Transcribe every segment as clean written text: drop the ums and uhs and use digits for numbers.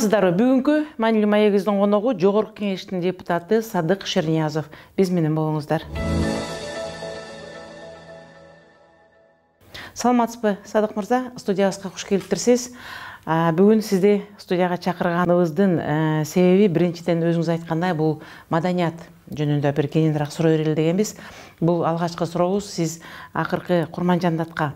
Саламатсыздарбы? Бүгүнкү маанилүү маегибиздин коногу Жогорку Кеңештин депутаты Садык Шерниязов. Биз менен болуңуздар. Саламатсызбы, Садык мырза? Студиябызга куш келиптирсиз. Бүгүн сизди студияга чакырганыбыздын себеби биринчиден өзүңүз айткандай бул маданият жөнүндө бир кененирээк суроо берели дегенбиз. Бул алгачкы сурообуз. Сиз акыркы Курманжандатка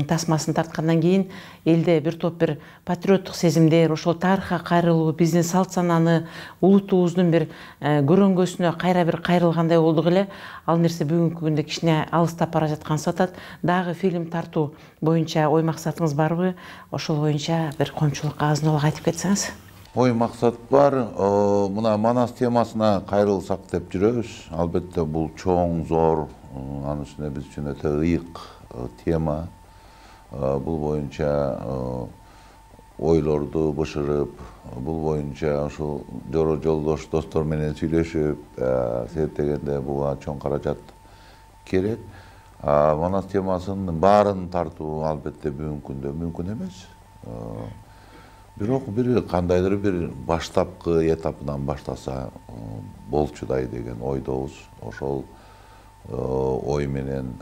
тасмасын тарткандан кийин элде бир топ бир патриоттук сезимдер, ошол тарыхка кайрылуу, биздин салт сананы, улутубуздун бир көрөнгөсүнө кайра бир кайрылгандай болдук эле. Ал нерсе бүгүнкү күндө кичине алыстап бара жаткан сатат. Дагы фильм тартуу боюнча ой максатыңыз барбы? Ошол боюнча бир коомчулукка азын-аулак айтып кетсеңиз. Ой максат бар. Мына Манас темасына кайрылсак деп жүрөбүз. Албетте бул чоң, зор, анын үстүнө биз үчүн өтө ыйык тема. Бул боюнча ойлорду бышырып, бул боюнча ушул жоро жолдош достор менен сүйлөшүп, себептегенде буга чоң каражат керек. Манас темасынын баарын тартуу албетте бүгүнкү күндө мүмкүн эмес. Бирок бир кандайдыр бир баштапкы этапынан баштаса болчудай деген ойдобуз. Ошол ой менен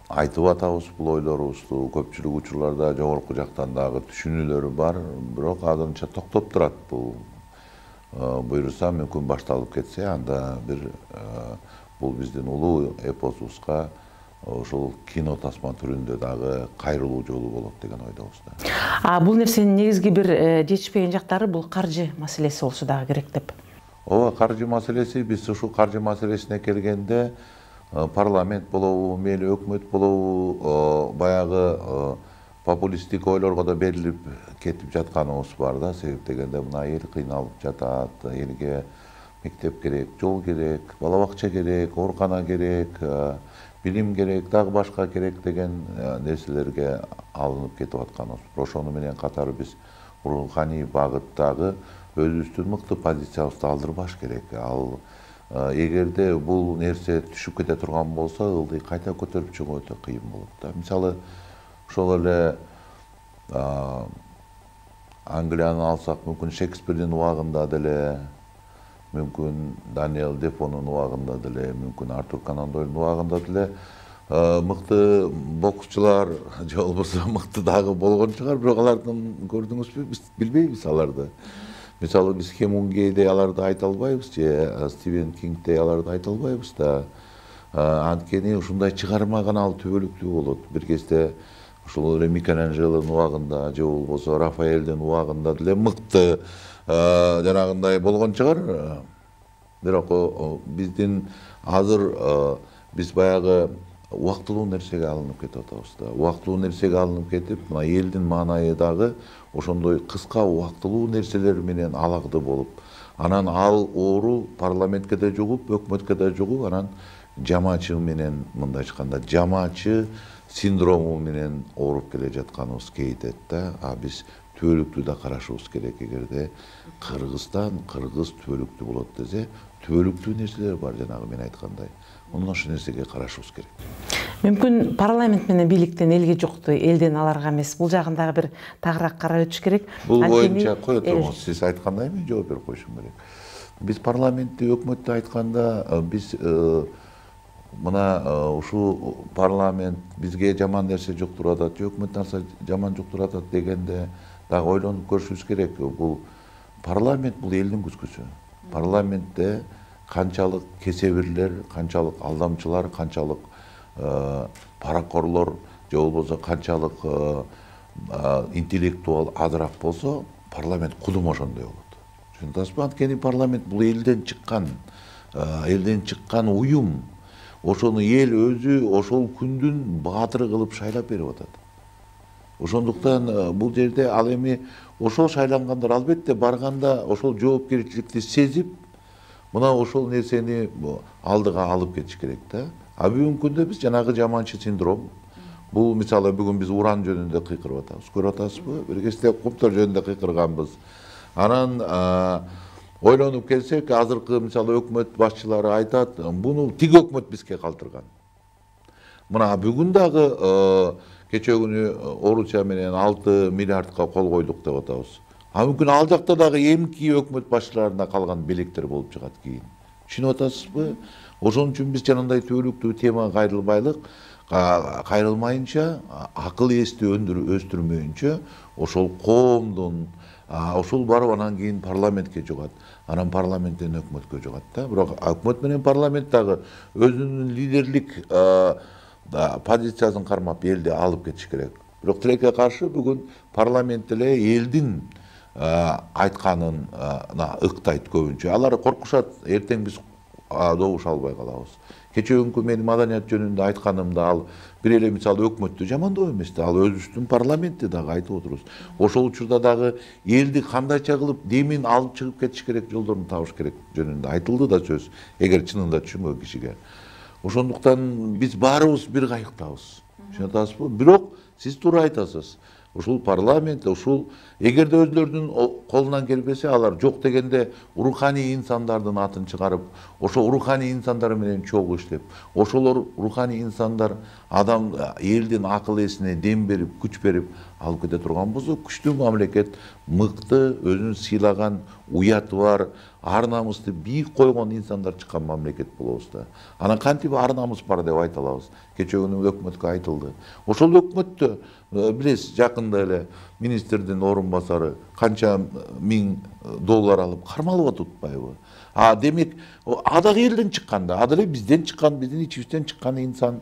айтып атабыз бул ойлорубузду. Көпчүлүк учурларда жогорку жактан дагы түшүнүүлөр бар, бирок азырынча токтоп турат. Буюрса мүмкүн башталып кетсе, анда бул биздин улуу эпосубузга ошол кино тасма түрүндө дагы кайрылуу жолу болот деген ойдобуз да. Бул нерсенин негизги бир жетишпеген жактары бул каржы маселеси болсо дагы керек деп. Ооба, каржы маселеси, биз ушул каржы маселесине келгенде парламент болобу, мейли өкмөт болобу, баягы популисттик ойлорго да берилип кетип жатканыбыз бар да. Себептегенде мына эл кыйналып жатат, элге мектеп керек, жол керек, бала бакча керек, оорукана керек, билим керек, дагы башка керек деген нерселерге алынып кетип атканыбыз. Ошону менен катар биз руханий багыттагы өзүбүздүн мыкты позициябызды алдырбаш керек. Эгерде бул нерсе түшүп кете турган болсо, ылдый кайта көтөрүп чыгуу өтө кыйын болот да. Мисалы, ошол эле Англияны алсак, мүмкүн Шекспирдин убагында деле, мүмкүн Даниэл Дефонун убагында деле, мүмкүн Артур Конан Дойлдун убагында деле мыкты боксчулар же болбосо мыкты дагы болгон чыгар, бирок алардын көрдүңүзбү, биз билбейбиз аларды. Мисалы, биз Хемингуэйдей аларды айта албайбыз, же Стивен Кингдей аларды айта албайбыз да. Анткени ушундай чыгарма гана ал түбөлүктүү болот. Бир кезде ушул Микеланджелонун убагында же болбосо Рафаэлдин убагында деле мыкты жанагындай болгон чыгар. Бирок биздин азыр биз баягы убактылуу нерсеге алынып кетип атабыз да. Убактылуу нерсеге алынып кетип, мына элдин маанайы дагы ошондой кыска убактылуу нерселер менен алагды болуп, анан ал оору парламентке да жугуп, өкмөткө да жугуп, анан жамаачы менен, мындайча айтканда, жамаачы синдрому менен ооруп келе жатканыбыз кейтет да. Биз түбөлүктүү да карашыбыз керек. Эгерде Кыргызстан, кыргыз түбөлүктүү болот десе, түбөлүктүү нерселер бар, жанагы мен айткандай. Мына ошол нерсеге карашыбыз керек. Мүмкүн парламент менен бийликтен элге жукту, элден аларга эмес. Бул жагында бир тагыраак карап өтүш керек. Бул боюнча кое туруңуз, сиз айткандай мен жооп берип коюшум керек. Биз парламентти, өкмөттү айтканда, биз мына ушул парламент бизге жаман нерсе жуктуруп атат, өкмөт нарса жаман жуктуруп атат дегенде дагы ойлонуп көрүшүбүз керек. Бул парламент бул элдин күзгүсү. Парламентте канчалык кесебирлер, канчалык алдамчылар, канчалык паракорлор же болбосо канчалык интеллектуал азыраак болсо, парламент кудум ошондой болот. Түшүнүп анткени парламент бул элден чыккан уюм. Ошону эл өзү ошол күндүн баатыры кылып шайлап берип атат. Ошондуктан бул жерде ал эми ошол шайлангандар албетте барганда ошол жоопкерчиликти сезип, мына ошол нерсени алдыга алып кетиш керек да. Бүгүнкү күндө биз жанагы жаманчы синдром, бул мисалы бүгүн биз уран жөнүндө кыйкырып атабыз. Көрүп атасызбы? Бир кезде куптар жөнүндө кыйкырганбыз. Анан ойлонуп келсек, азыркы мисалы өкмөт башчылары айтат, буну тиги өкмөт бизге калтырган. Мына бүгүн дагы кечээ күнү Орусия менен 6 миллиардка кол койдук деп атабыз. Мүмкүн ал жакта дагы эмки өкмөт башчыларында калган белектер болуп чыгат кийин. Түшүнүп атасызбы? Ошон үчүн биз жанагындай түбөлүктүү темага кайрылмайынча, акыл эсти өстүрмөйүнчө, ошол коомдун, ошол барып анан кийин парламентке жугат. Анан парламенттен өкмөткө жугат да. Бирок өкмөт менен парламент дагы өзүнүн лидерлик позициясын кармап элди алып кетиш керек. Бирок тилекке каршы бүгүн парламент деле элдин айтканын ыктайт көбүнчө. Алар коркушат, эртең биз добуш албай калабыз. Кечеүнкү мен маданият жөнүндө айтканымда ал бир эле мисалы өкмөттү жамандоо эмес да, ал өзүбүздүн парламентти дагы айтып отурубуз. Ошол учурда дагы элди кандайча кылып демин алып чыгып кетиш керек, жолдорун табыш керек жөнүндө айтылды да сөз, эгер чынында түшүнгөн кишиге. Ошондуктан биз баарыбыз бир кайыктабыз. Түшүнүп атасызбы? Бирок сиз туура айтасыз. Ушул парламент, ушул эгерде өзлөрүнүн колунан келбесе, алар жок дегенде руханий инсандардын атын чыгарып, ошо руханий инсандар менен чогуу иштеп, ошолор руханий инсандар адам элдин акыл эсине дем берип, күч берип алып кете турган болсо, күчтүү мамлекет, мыкты, өзүн сыйлаган, уяты бар, ар намысты бийик койгон инсандар чыккан мамлекет болобуз да. Анан кантип ар намыс бар деп айта алабыз? Кечээ күнү өкмөткө айтылды. Ошол өкмөттө билесиз, жакында эле министрдин орун басары канча миң доллар алып кармалып атпайбы? Демек, дагы элден чыккан да, деле бизден чыккан, биздин ичибизден чыккан инсан.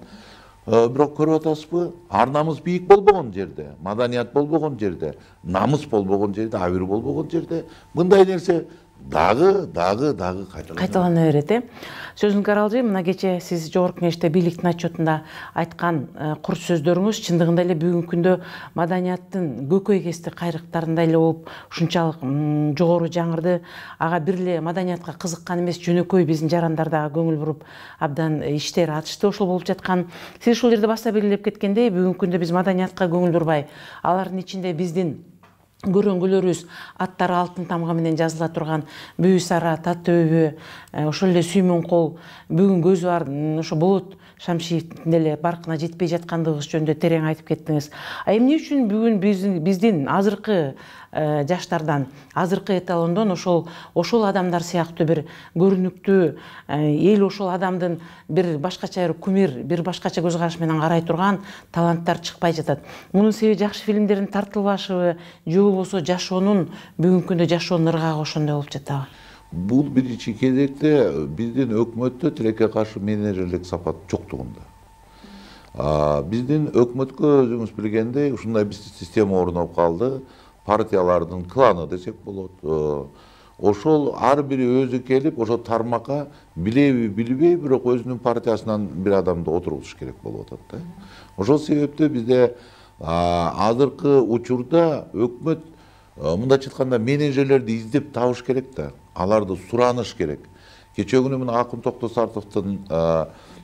Бирок көрүп атасызбы? Ар намыс бийик болбогон жерде, маданият болбогон жерде, намыс болбогон жерде, абийир болбогон жерде мындай нерсе дагы кайталана берет. Сөзүңүзгө аралжый, мына кечээ сиз жогорку кеңеште бийликтин отчетунда айткан курч сөздөрүңүз чындыгында эле бүгүнкү күндө маданияттын көкөйкести кайрыктарында эле болуп ушунчалык жогору жаңырды. Ага бир эле маданиятка кызыккан эмес, жөнөкөй биздин жарандар дагы көңүл буруп абдан иштери атышты ошол болуп жаткан. Сиз ушул жерде башта белгилеп кеткендей, бүгүнкү күндө биз маданиятка көңүл бурбай, алардын ичинде биздин көрөңгүлөрүбүз аттары алтын тамга менен жазыла турган Бүү Сара, Татты Өбө, ошол эле Сүймөн кол, бүгүн көзү бар ошо Болот Шамшиевдин деле баркына жетпей жаткандыгыбыз жөнүндө терең айтып кеттиңиз. Эмне үчүн бүгүн биздин азыркы жаштардан, азыркы эталондон ошол адамдар сыяктуу бир көрүнүктүү эл ошол адамдын бир башкача кумир, бир башкача көз караш менен карай турган таланттар чыкпай жатат? Мунун себеби жакшы фильмдердин тартылбашыбы, же болбосо жашоонун бүгүнкү күндө жашоонун ыргагы ошондой болуп жатабы? Бул биринчи кезекте биздин өкмөттө тилекке каршы менеджерлик сапат жоктугунда. Биздин өкмөткө өзүңүз билгендей ушундай бир система орноп калды. Партиялардын кланы десек болот. Ошол ар бири өзү келип, ошол тармакка билеби билбей, бирок өзүнүн партиясынан бир адамды отургузуш керек болуп атат да. Ошол себептен бизде азыркы учурда өкмөт мындайча айтканда менеджерлерди издеп табыш керек да. Аларды сураныш керек. Кечээ күнү мына Акын Токтосартовдун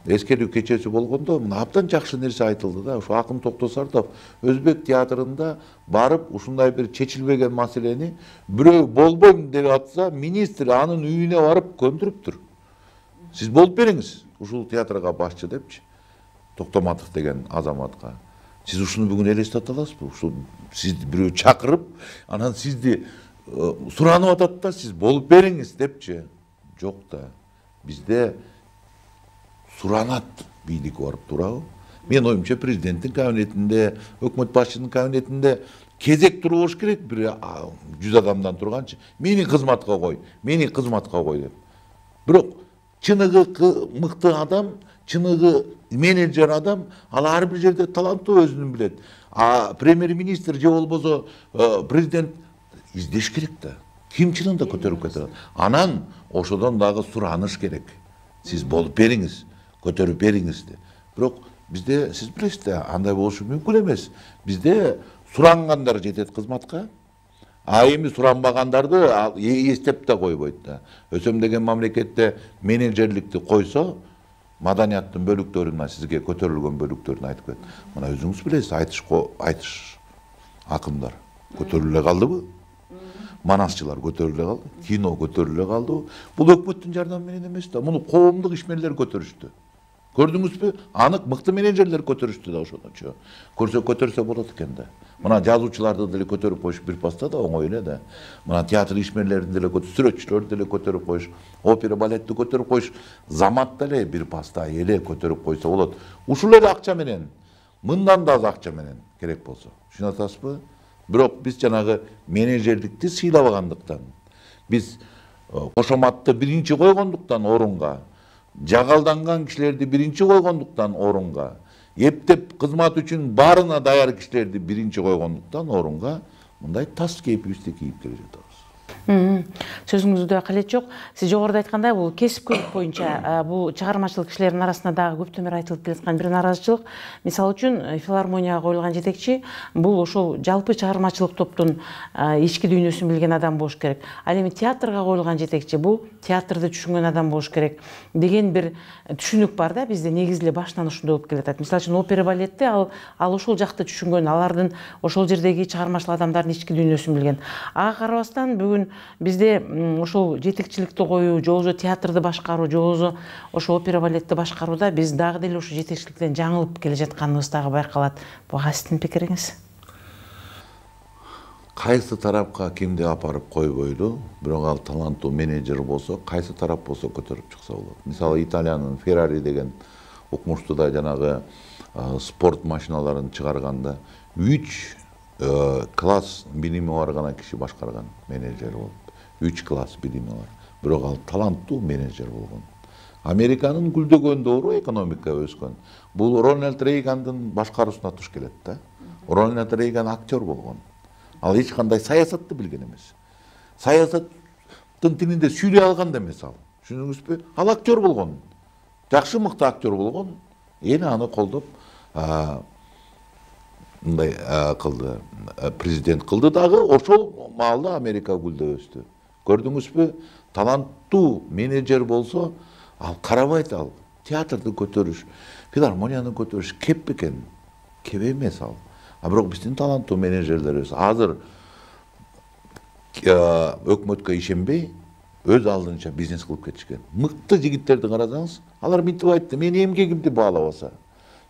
эскерүү кечеси болгондо мына абдан жакшы нерсе айтылды да. Ошо Акын Токтосартов Өзбек театрында барып ушундай бир чечилбеген маселени бирөө болбойм деп атса, министр анын үйүнө барып көндүрүптүр. Сиз болуп бериңиз ушул театрга башчы депчи. Токтоматов деген азаматка. Сиз ушуну бүгүн элестете аласызбы? Ушул сизди бирөө чакырып, анан сизди суранып атат да, сиз болуп бериңиз депчи. Жок да. Бизде суранат бийлик барып турабы? Мен оюмча президенттин кабинетинде, өкмөт башчынын кабинетинде кезек туруш керек, бир 100 адамдан турганчы. Мени кызматка кой деп. Бирок чыныгы мыкты адам, чыныгы менеджер адам, ал ар бир жерде таланттуу өзүнүн билет. Премьер-министр же болбосо президент издеш керек да. Ким чынында көтөрүп кетет? Анан ошодон дагы сураныш керек. Сиз болуп бериңиз, көтөрүп бериңиз деп. Бирок бизде сиз билесиз да, андай болушу мүмкүн эмес. Бизде сурангандар жетет кызматка. Эми суранбагандарды эстеп да койбойт да. Өсөм деген мамлекетте менеджерликти койсо, маданияттын бөлүктөрүнө сизге көтөрүлгөн бөлүктөрүн айтып кет. Мына өзүңүз билесиз, айтыш акындар көтөрүлө калдыбы? Манасчылар көтөрүлө калды, кино көтөрүлө калды. Бул өкмөттүн жардамы менен эмес да, муну коомдук ишмерлер көтөрүштү. Көрдүңүзбү? Анык мыкты менеджерлер көтөрүштү да ошондочу. Көтөрсө болот экен да. Мына жазуучуларды деле көтөрүп коюш бир паста да оңой эле да. Мына театр ишмерлерин деле сүрөтчүлөрдү деле көтөрүп коюш, опера балетти көтөрүп коюш, замат деле бир паста эле көтөрүп койсо болот. Ушул эле акча менен, мындан да аз акча менен керек болсо. Түшүнүп атасызбы? Бирок биз жанагы менеджерликти сыйлабагандыктан, биз кошоматты биринчи койгондуктан орунга, жагалданган кишилерди биринчи койгондуктан орунга, эптеп кызмат үчүн баарына даяр кишилерди биринчи койгондуктан орунга мындай тас кейпибизди кийип келе жатабыз. Сөзүңүздө калет жок. Сиз жогоруда айткандай, бул кесипкөйлүк боюнча бул чыгармачылык кишилердин арасында дагы көптөн бери айтылып келаткан бир наразычылык. Мисалы үчүн филармонияга коюлган жетекчи бул ошол жалпы чыгармачылык топтун ички дүйнөсүн билген адам болуш керек. Ал эми театрга коюлган жетекчи бул театрды түшүнгөн адам болуш керек деген бир түшүнүк бар да бизде, негизи эле башынан ошондой болуп келатат. Мисалы үчүн опера балетти ал ошол жакты түшүнгөн, алардын ошол жердеги чыгармачыл адамдардын ички дүйнөсүн билген. Ага карабастан бүгүн бизде ошол жетекчиликти коюу, же болбосо театрды башкаруу, же болбосо ошо опера балетти башкарууда биз дагы деле ошо жетекчиликтен жаңылып келе жатканыбыз дагы байкалат. Буга сиздин пикириңиз? Кайсы тарапка кимди апарып койбойлу, бирок ал таланттуу менеджер болсо, кайсы тарап болсо көтөрүп чыкса болот. Мисалы Италиянын Ferrari деген укмуштуу жанагы спорт машиналарын чыгарганда 3 класс билими бар гана киши башкарган менеджер болуп. 3 класс билими бар. Бирок ал таланттуу менеджер болгон. Американын гүлдөгөн доору экономика өскөн. Бул Рональд Рейгандын башкаруусуна туш келет да. Рональд Рейган актер болгон. Ал эч кандай саясатты билген эмес. Саясаттын тилинде сүйлөй алган да эмес ал. Түшүндүңүзбү? Ал актер болгон. Жакшы мыкты актер болгон. Эл аны колдоп, мындай кылды, президент кылды дагы, ошол маалда Америка гүлдөп өстү. Көрдүңүзбү? Таланттуу менеджер болсо, ал карабайт, ал театрды көтөрүш, филармонияны көтөрүш кеп бекен? Кеп эмес ал. Бирок биздин таланттуу менеджерлерибиз азыр өкмөткө ишенбей, өз алдынча бизнес кылып кетишкен. Мыкты жигиттерди карасаңыз, алар мынтип айтты: "Мен эмгегимди баалабаса,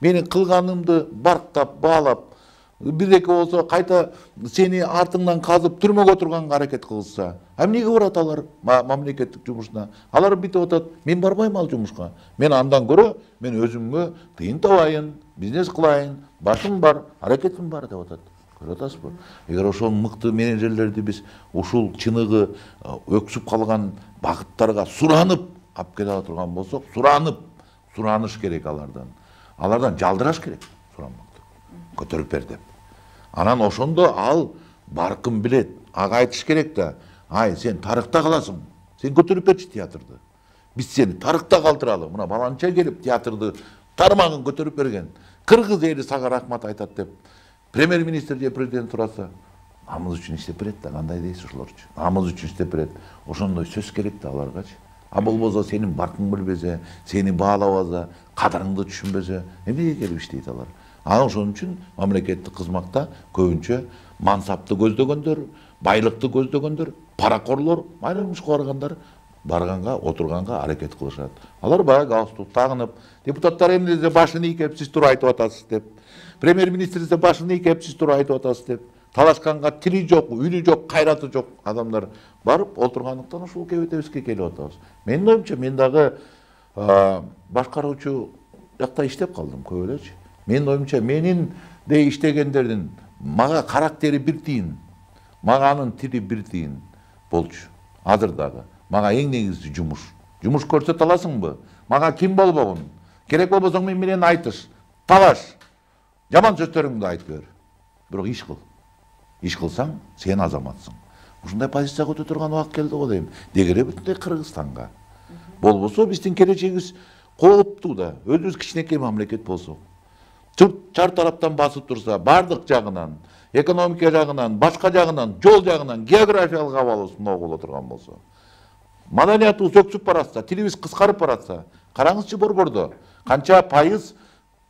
менин кылганымды барктап, баалап, бир-эки болсо кайта сени артыңдан казып түрмөгө отурганга аракет кылса, эмнеге барат алар мамлекеттик жумушуна? Алар мынтип атат: "Мен барбайм ал жумушка. Мен андан көрө мен өзүмө тыйын табайын, бизнес кылайын, башым бар, аракетим бар" деп атат. Көрүп атасызбы? Эгер ошол мыкты менеджерлерди биз ушул чыныгы өксүп калган багыттарга суранып алып келе турган болсок, сураныш керек алардан. Алардан жалдыраш керек, суранмакты. Көтөрүп бер деп. Анан ошондо ал баркын билет. Ага айтыш керек да: "Ай, сен тарыхта каласың. Сен көтөрүп берчи театрды. Биз сени тарыхта калтыралы. Мына баланча келип театрды тармагын көтөрүп берген. Кыргыз эли сага рахмат айтат" деп премьер-министр же президент тураса, намыз үчүн иштеп берет да, кандай дейсиз ушуларчы? Намыз үчүн иштеп берет. Ошондой сөз керек да аларгачы. Болбосо сенин баркың билбесе, сени баалабаса, кадырыңды түшүнбөсө, эмнеге келип иштейт алар? Ошон үчүн мамлекеттик кызматта көбүнчө мансапты көздөгөндөр, байлыкты көздөгөндөр, паракорлор, айрылмышка барганга отурганга аракет кылышат. Алар баягы галстук тагынып, депутаттар эмне башын ийкеп сиз туруп айтып атасыз деп, премьер-министр башын ийкеп сиз туруп айтып атасыз деп, талашканга тили жок, үнү жок, кайраты жок адамдар барып отургандыктан ушул кебетебизге келип атабыз. Менин оюмча, мен дагы башкаруучу жакта иштеп калдым көп элечи. Менин оюмча, менин де иштегендердин мага характери бир тийин, мага анын тили бир тийин болчу. Азыр дагы мага эң негизи жумуш. Жумуш көрсөтө аласыңбы? Мага ким болбогун? Керек болбосоң мен менен айтыш, талаш. Жаман сөздөрүңдү айтып бер. Бирок иш кыл. Иш кылсаң, сен азаматсың. Ушундай позицияга өтө турган убакыт келди го дейм. Дегере бүтүндөй Кыргызстанга. Болбосо биздин келечегибиз кооптуу да. Өзүбүз кичинекей мамлекет болсок. Чар тараптан басып турса, бардык жагынан, экономика жагынан, башка жагынан, жол жагынан, географиялык абалы сыноо боло турган болсо, маданиятыбыз өксүп баратса, тилибиз кыскарып баратса, караңызчы борбордо канча пайыз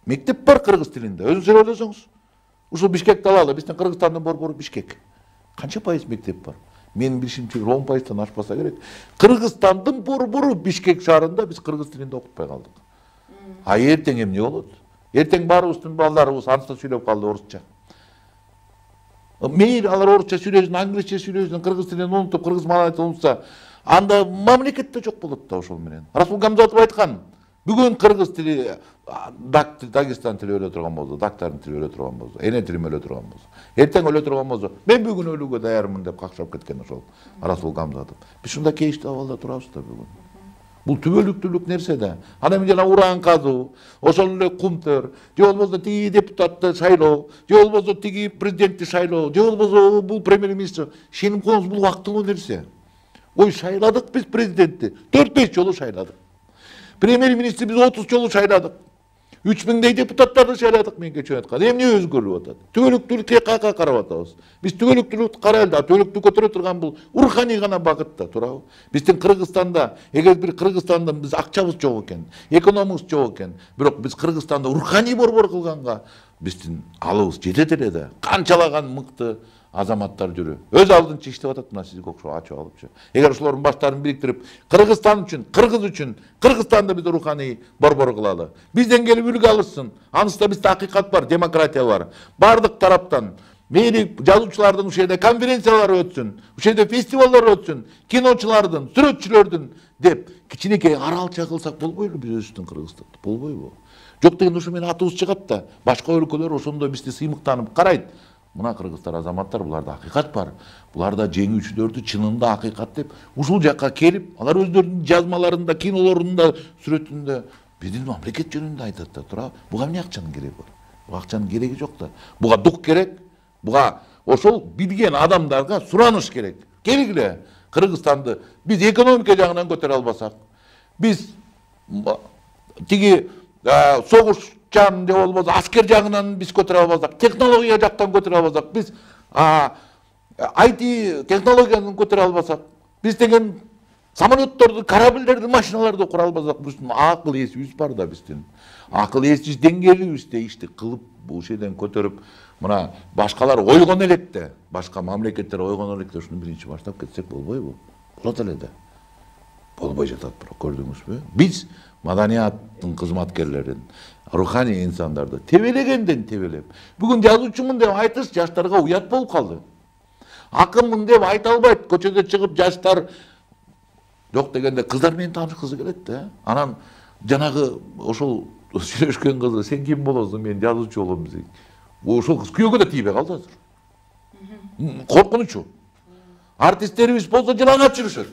мектеп бар кыргыз тилинде. Өзүңүз ойлосоңуз. Ушул Бишкекти алалы, биздин Кыргызстандын борбору Бишкек. Канча пайыз мектеп бар? Менин билишимче 10%-тан ашпаса керек. Кыргызстандын борбору Бишкек шаарында биз кыргыз тилинде окутпай калдык. А эртең эмне болот? Эртең баарыбыздын балдарыбыз анча сүйлөп калды орусча. Мейли алар орусча сүйлөсүн, англисче сүйлөсүн, кыргыз тилин унутуп, кыргыз маданияты унутса, анда мамлекетте жок болот да ошол менен. Расул Гамзатов айткан, бүгүн кыргыз тили, Дагестан тили өлө турган болсо, дактардын тили өлө турган болсо, эне тилим өлө турган болсо, эртең өлө турган болсо, мен бүгүн өлүүгө даярмын деп какшап кеткен ошол Расул Гамзатов. Биз ушундай кейиштүү абалда турабыз да бүгүн. Бул түбөлүктүүлүк нерсе да. Анан эми жана уран казуу, ошол эле кумтөр, же болбосо тиги депутатты шайлоо, же болбосо тиги президентти шайлоо, же болбосо бул премьер-министр, ишенип коюңуз, бул убактылуу нерсе. Ой, шайладык биз президентти, 4-5 жолу шайладык. Премьер-министр биз 30 жолу шайладык. 3000дей депутаттарды шайладык, мен кечээ айткан. Эмне өзгөрүп атат? Түбөлүктүүлүккө каяка карап атабыз? Биз түбөлүктүүлүктү карайлы, түбөлүктү көтөрө турган бул руханий гана багытта турабы? Биздин Кыргызстанда, эгер бир Кыргызстанда биз акчабыз жок экен, экономибиз жок экен, бирок биз Кыргызстанда руханий борбор кылганга биздин алыбыз жетет эле да. Канчалаган мыкты азаматтар жүрү. Өз алдынча иштеп атат, мына сизге окшоп ачып алыпчы. Эгер ошолордун баштарын бириктирип, Кыргызстан үчүн, кыргыз үчүн, Кыргызстанды биз руханий борбор кылалы. Бизден келип үлгү алышсын. Анысында бизде акыйкат бар, демократия бар. Бардык тараптан мейли жазуучулардын ушул жерде конференциялары өтсүн, ушул жерде фестивалдар өтсүн, киночулардын, сүрөтчүлөрдүн деп кичинекей аралча кылсак болбойлу биз өзүбүздүн Кыргызстанды? Болбойбу? Жок деген ушу менен атыбыз чыгат да. Башка өлкөлөр ошондой бизди сыймыктанып карайт. Мына кыргыздар азаматтар, буларда акыйкат бар. Буларда жеңүүчүлөрдү чынында акыйкат деп ушул жакка келип, алар өздөрүнүн жазмаларында, кинолорунда, сүрөтүндө биздин мамлекет жөнүндө айтат да тура. Буга эмне акчанын кереги бар? Буга акчанын кереги жок да. Буга дук керек. Буга ошол билген адамдарга сураныш керек. Келгиле, Кыргызстанды биз экономика жагынан көтөрө албасак, биз тиги согуш жан же болбосо аскер жагынан биз көтөрө албасак, технология жактан көтөрө албасак, биз IT технологияны көтөрө албасак, биз деген самолетторду, корабльдерди, машиналарды кура албасак, биздин акыл эсибиз бар да биздин. Акыл эсибиз деңгээлибизде ишти кылып, бул жерден көтөрүп, мына башкалар ойгон элек да, башка мамлекеттер ойгон элек да, ушуну биринчи баштап кетсек болбойбу? Болот эле да. Болбой жатат, бирок көрдүңүзбү? Биз маданияттын кызматкерлерин, руханий инсандарды тебелегенден тебелеп, бүгүн жазуучумун деп айтыш жаштарга уят болуп калды. Акынмын деп айта албайт, көчөгө чыгып жаштар жок дегенде кыздар менен таанышкысы келет да. Анан жанагы ошол сүйлөшкөн кызы, сен ким болосуң, мен жазуучу болом десек, ошол кыз күйөөгө да тийбей калды азыр. Коркунучу. Артисттерибиз болсо жылаңач жүрүшөт.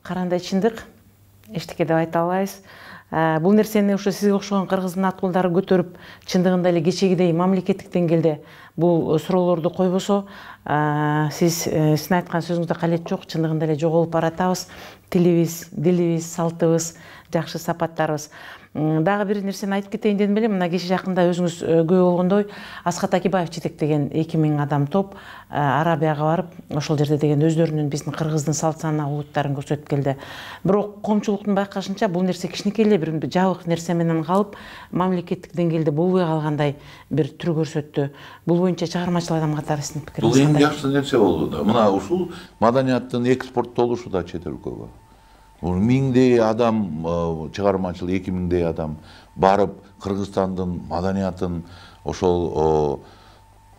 Карандай чындык, эчтеке деп айта албайбыз. Бул нерсени ошо сизге окшогон кыргыздын аткулдары көтөрүп, чындыгында эле кечегидей мамлекеттик деңгээлде бул суроолорду койбосо, сиздин айткан сөзүңүздө калет жок, чындыгында эле жоголуп баратабыз. Тилибиз, дилибиз, салтыбыз, жакшы сапаттарыбыз. Дагы бир нерсени айтып кетейин дедим эле, мына кече жакында өзүңүз күбө болгондой, Аскат Акибаев жетектеген 2000 адам топ Арабияга барып, ошол жерде деген өздөрүнүн биздин кыргыздын салт санаа улуттарын көрсөтүп келди. Бирок коомчулуктун байкашынча бул нерсе кичинекей эле бир жабык нерсе менен калып, мамлекеттик деңгээлде болбой калгандай бир түр көрсөттү. Бул боюнча чыгармачыл адам катары сиздин пикириңиз кандай? Бул эң жакшы нерсе болду да. Мына ушул маданияттын экспорттолушу да чет өлкөгө. 1000дей адам, чыгармачыл 2000дей адам барып Кыргызстандын маданиятын, ошол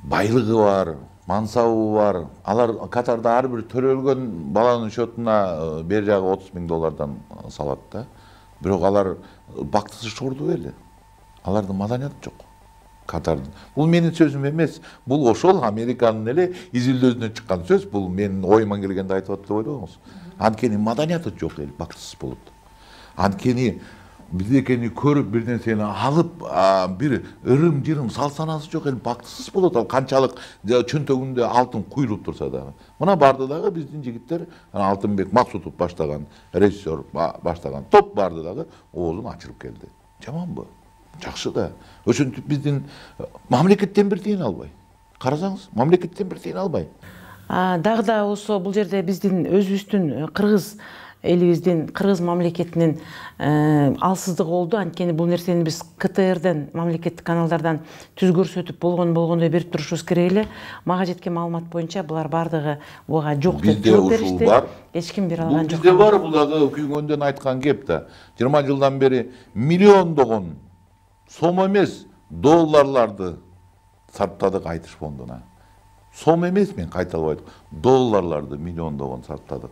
байлыгы бар, мансабы бар. Алар Катарда ар бир төрөлгөн баланын счетуна бер жагы $30,000 салат да. Бирок алар бактысыз чорду беле. Алардын маданияты жок. Катардын. Бул менин сөзүм эмес. Бул ошол Американын эле изилдөөсүнөн чыккан сөз. Бул менин оюма келгенде айтып атты деп ойлобуңуз. Анткени маданияты жок эл бактысыз болот. Анткени бирдекени көрүп, бир нерсени алып, бир ырым-жырым салт санасы жок эл бактысыз болот. Ал канчалык чөнтөгүндө алтын куйулуп турса дагы. Мына барды дагы биздин жигиттер, Алтынбек Максутов баштаган, режиссер баштаган топ барды дагы оозун ачырып келди. Жаманбы? Жакшы да. Ошентип биздин мамлекеттен бир тиын албай. Карасаңыз, мамлекеттен бир тиын албай. Дагы да болсо бул жерде биздин өзүбүздүн кыргыз элибиздин кыргыз мамлекетинин алсыздыгы болду. Анткени бул нерсени биз КТРден, мамлекеттик каналдардан түз көрсөтүп болгондой берип турушубуз керек эле. Мага жеткен маалымат боюнча булар баардыгы буга жок деп жооп беришти. Эч ким бере алган жок. Бизде бар, бул дагы күйгөндөн айткан кеп да. 20 жылдан бери миллиондогон сом эмес, долларларды сарптадык айтыш фондуна. Сом эмес, мен кайталап айттым. Долларларды миллиондогон сарптадык.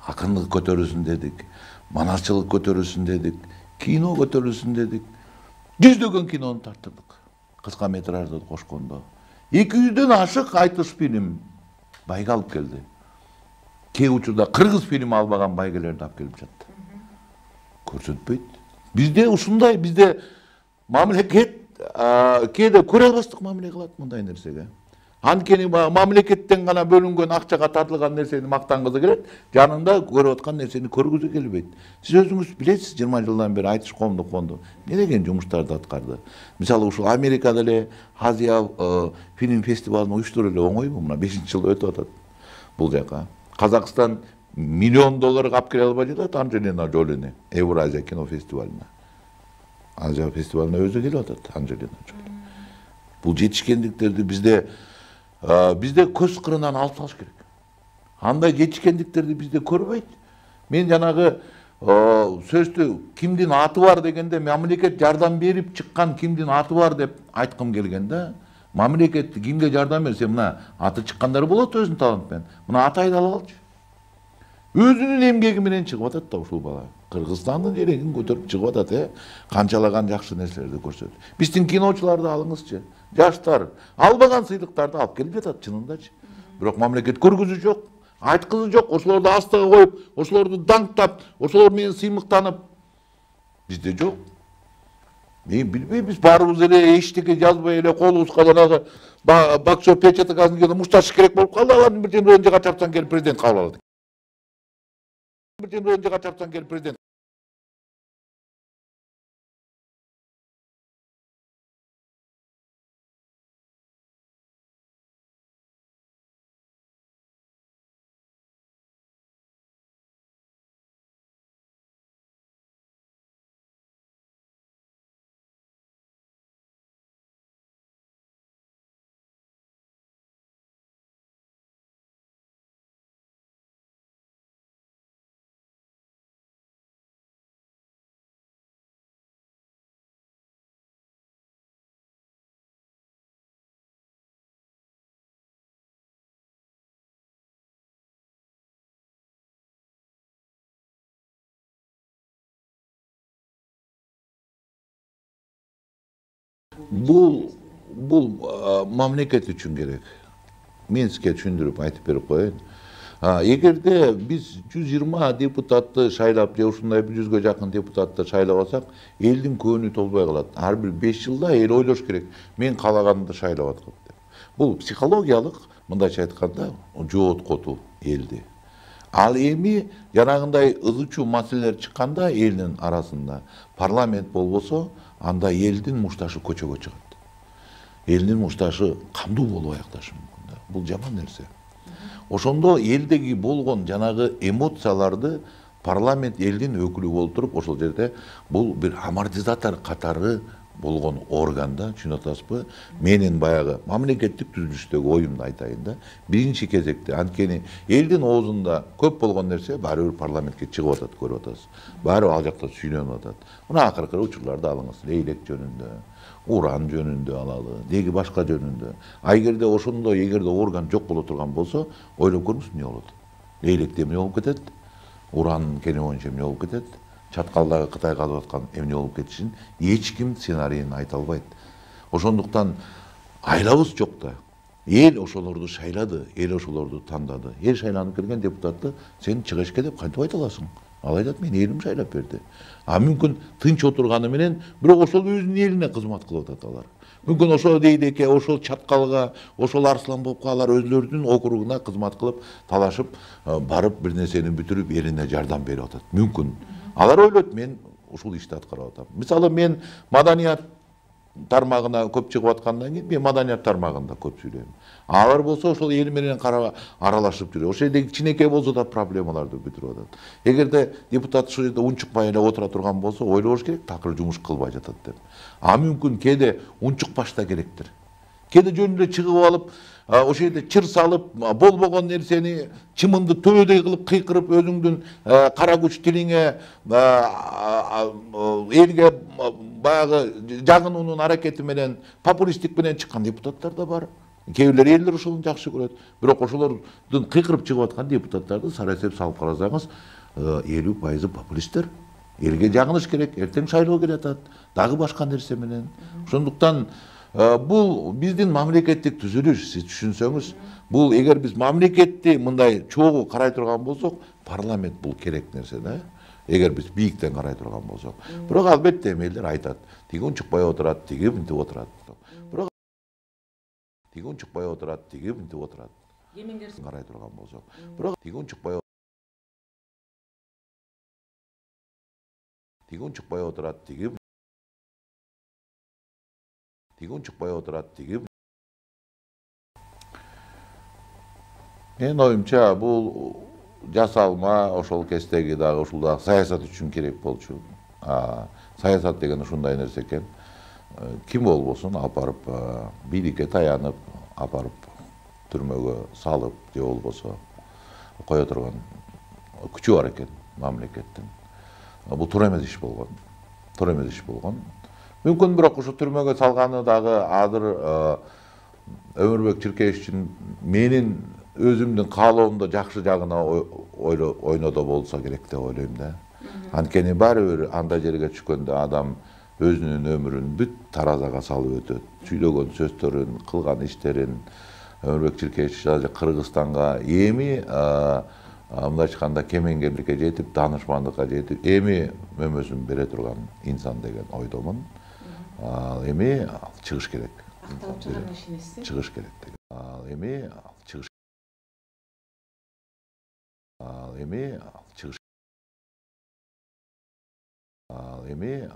Акындык көтөрүлсүн дедик, манасчылык көтөрүлсүн дедик, кино көтөрүлсүн дедик. Жүздөгөн кинону тарттырдык. Кыска метражды кошкондо. 200дөн ашык айтыш фильм байга алып келди. Кээ учурда кыргыз фильми албаган байгелерди алып келип жатты. Көрсөтпөйт. Бизде ушундай, бизде мамлекет кээде көрө албастык мамиле кылат мындай нерсеге. Анткени мамлекеттен гана бөлүнгөн акчага тартылган нерсени мактангысы келет, жанында көрүп аткан нерсени көргүзү келбейт. Сиз өзүңүз билесиз, 20 жылдан бери айтыш коомдук фонду не деген жумуштарды аткарды. Мисалы ушул Америкада эле Азия фильм фестивалын уюштуруп эле оңойбу, мына 5-жыл өтүп атат бул жака. Казакстан $1 миллион алып келе албай жатат Анжелина Джолини Евразия кино фестивалына. Азия фестивалына өзү келип атат Анжелина Джоли. Бул жетишкендиктерди бизде көз кырынан алып салыш керек. Андай жетишкендиктерди бизде көрбөйт. Мен жанагы сөздү кимдин аты бар дегенде мамлекет жардам берип чыккан кимдин аты бар деп айткым келгенде, мамлекет кимге жардам берсе, мына аты чыккандар болот өзүнүн талант менен. Мына аты айдалып алчы. Өзүнүн эмгеги менен чыгып атат да ушул бала. Кыргызстандын жерегин көтөрүп чыгып атат, канчалаган жакшы нерселерди көрсөтөт. Биздин киночуларды алыңызчы. Жаштар албаган сыйлыктарды алып келип жатат чынындачы. Бирок мамлекет көргүзүү жок, айткызуу жок, ошолорду астыга коюп, ошолорду даңктап, ошолор менен сыймыктанып. Бизде жок. Мен билбейм, биз баарыбыз эле эчтеке жазбай эле колубузга жанагы боксер печатка азын мушташ керек болуп калды. Алардын бир жерин жака чапсаң келип президент кабыл алат. Bir gün önce kaçarsan gel prezident. Бул мамлекет үчүн керек. Мен сизге түшүндүрүп айтып берип коеюн. Эгерде биз 120 депутатты шайлап, же ушундай 100гө жакын депутатты шайлап алсак, элдин көөнү толбой калат. Ар бир 5 жылда эл ойлош керек. Мен каалаганымды шайлап аткам деп. Бул психологиялык, мындайча айтканда, жооткотуу элди. Ал эми жанагындай ызычуу маселелер чыкканда элдин арасында парламент болбосо, анда элдин мушташы көчөгө чыгат. Элдин мушташы кандуу болуп аякташы мүмкүн да. Бул жаман нерсе. Ошондо элдеги болгон жанагы эмоцияларды парламент элдин өкүлү болуп туруп, ошол жерде бул бир амортизатор катары болгон органда, түшүнүп атасызбы? Менин баягы мамлекеттик түзүлүштөгү оюмду айтайын да. Биринчи кезекте, анткени элдин оозунда көп болгон нерсе баары бир парламентке чыгып атат, көрүп атасыз. Баары ал жакта сүйлөнүп атат. Мына акыркы учурларды алыңыз, Лейлек жөнүндө, уран жөнүндө алалы, деги башка жөнүндө. Эгерде ошондо, эгерде орган жок боло турган болсо, ойлоп көрүңүз эмне болот? Лейлек эмне болуп кетет? Уран кени боюнча эмне болуп кетет? Чаткалдагы Кытайга алып аткан эмне болуп кетишин эч ким сценарийин айта албайт. Ошондуктан айлабыз жок да. Эл ошолорду шайлады, эл ошолорду тандады. Эл шайланып келген депутатты сен чыгышке деп кантип айта аласың? Ал айтат, мен элим шайлап берди. Мүмкүн тынч отурганы менен, бирок ошол өзүнүн элине кызмат кылып атат алар. Мүмкүн ошол дейдеке, ошол Чаткалга, ошол Арсланбопко алар өзлөрүнүн округуна кызмат кылып, талашып, барып бир нерсени бүтүрүп, элине жардам берип атат. Мүмкүн. Алар ойлойт, мен ушул ишти аткарып атам. Мисалы, мен маданият тармагына көп чыгып аткандан кийин мен маданият тармагында көп сүйлөйм. Алар болсо ошол эл менен аралашып жүрөт. Ошол жерде кичинекей болсо да проблемаларды бүтүрүп атат. Эгерде депутат ушул жерде унчукпай эле отура турган болсо, ойлош керек, такыр жумуш кылбай жатат деп. А мүмкүн кээде унчукпаш да керектир. Кээде жөн эле чыгып алып, ошол жерде чыр салып, болбогон нерсени чымынды төбөдөй кылып кыйкырып, өзүңдүн кара күч тилиңе, элге баягы жагынуунун аракети менен, популисттик менен чыккан депутаттар да бар. Кээ бирлер элдер ошону жакшы көрөт. Бирок ошолордун кыйкырып чыгып аткан депутаттарды сарасеп салып карасаңыз, 50% популисттер. Элге жагыныш керек, эртең шайлоо келатат, дагы башка нерсе менен. Ошондуктан бул биздин мамлекеттик түзүлүш, сиз түшүнсөңүз, бул эгер биз мамлекетти мындай чогуу карай турган болсок, парламент бул керек нерсе да. Эгер биз бийиктен карай турган болсок. Бирок албетте элдер айтат, тиги унчукпай отурат, тиги мынтип отурат. Бирок тиги унчукпай отурат, тиги мынтип отурат. Кемеңгерсиз карай турган болсок. Бирок тиги унчукпай отурат, тиги унчукпай отурат, тиги. Менин оюмча бул жасалма ошол кездеги дагы ушул дагы саясат үчүн керек болчу. Саясат деген ушундай нерсе экен. Ким болбосун алып барып бийликке таянып, алып барып түрмөгө салып, же болбосо кое турган күчү бар экен мамлекеттин. Бул туура эмес иш болгон. Туура эмес иш болгон. Мүмкүн бирок ушу түрмөгө салганы дагы азыр Өмүрбек Чиркеевичтин менин өзүмдүн каалоомдо жакшы жагына ойнодо болсо керек деп ойлойм да. Анткени баары бир андай жерге түшкөндө адам өзүнүн өмүрүн бүт таразага салып өтөт. Сүйлөгөн сөздөрүн, кылган иштерин. Өмүрбек Чиркеевич Кыргызстанга эми мындай айтканда кемеңгерликке жетип, данышмандыкка жетип, эми мөмөсүн бере турган инсан деген ойдомун. Эми чыгыш керек. Акталып чыгарга ишенесиз? Чыгыш керек деген. Эми чыгыш. Эми чыгыш. Эми